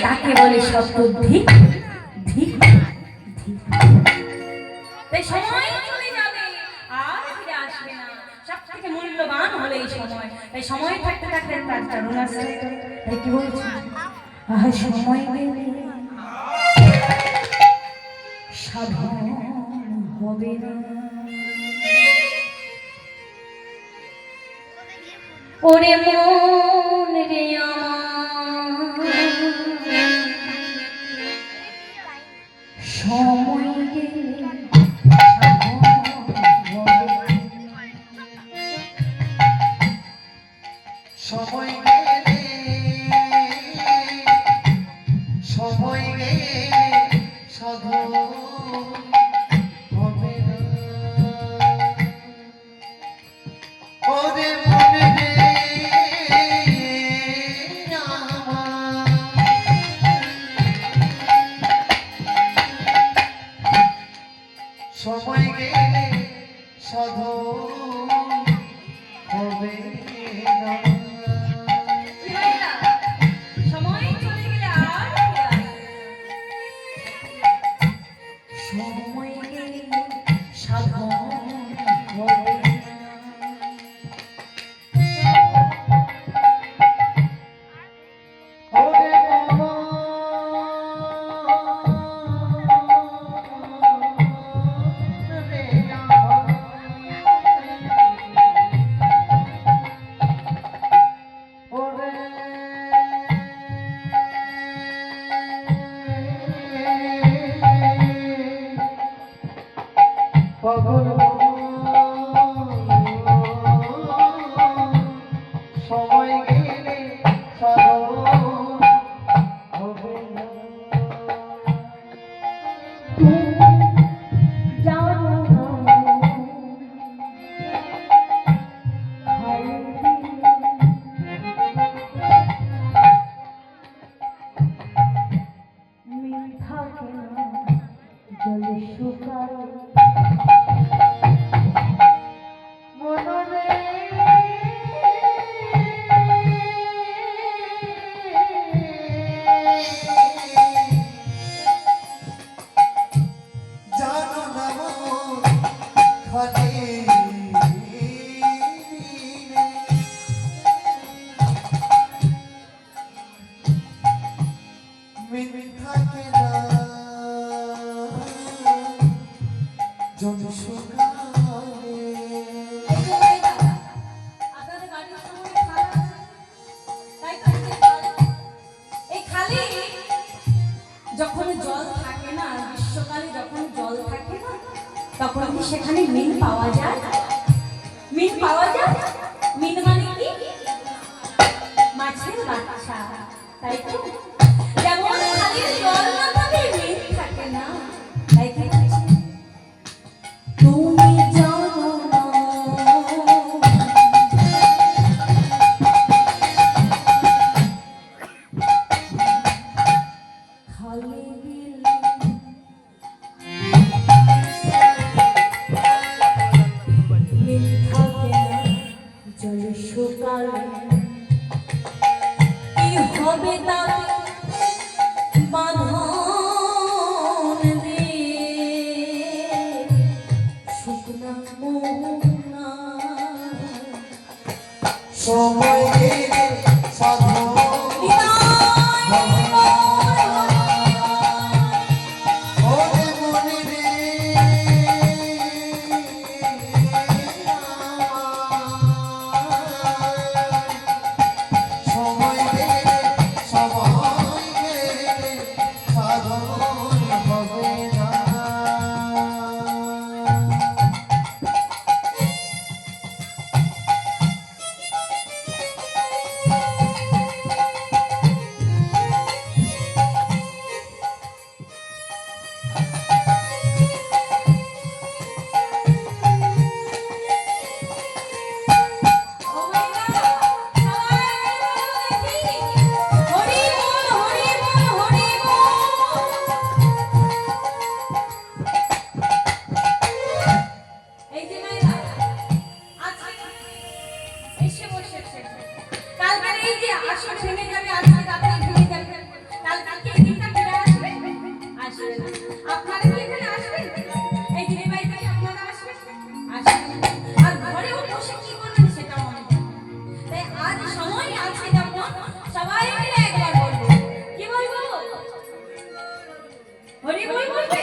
তাকে বলে শব্দ ধিক ধিক ধিক। তাই সময় চলে যাবে আর ফিরে আসবে না। সব থেকে মূল্যবান হলো এই সময়। তাই সময় থাকতে থাকতে তার চরণ আসছে। তাই কি বলছি, আহ সময় গেলে সাধন হবে না। ওরে মন রে সময় গেলে সময় গেলে সময় গেলে সাধন হবে না। ওরে মনে রে সময় গেলে সাধন হবে না। সময় চলে গেলে আর সময় গেলে সাধন হবে না। পাগল সময় গেলে সাধন হবে না। জলে শুকায় যখন জল থাকে না, গ্রীষ্মকালে যখন জল থাকে না, তখন কি সেখানে মিন পাওয়া যায়? মিন পাওয়া যায়? মিন মানে কি? মাছের বাচ্চা, তাই তো? যেমন খালি জল না থাকে, মিন থাকে না, তাই কি তুমি জানো না খালি জলে শুকালে কি হবে তাতে? সবাই মিলে একবার বলবো। কি বলবো? হরি বল বলবে?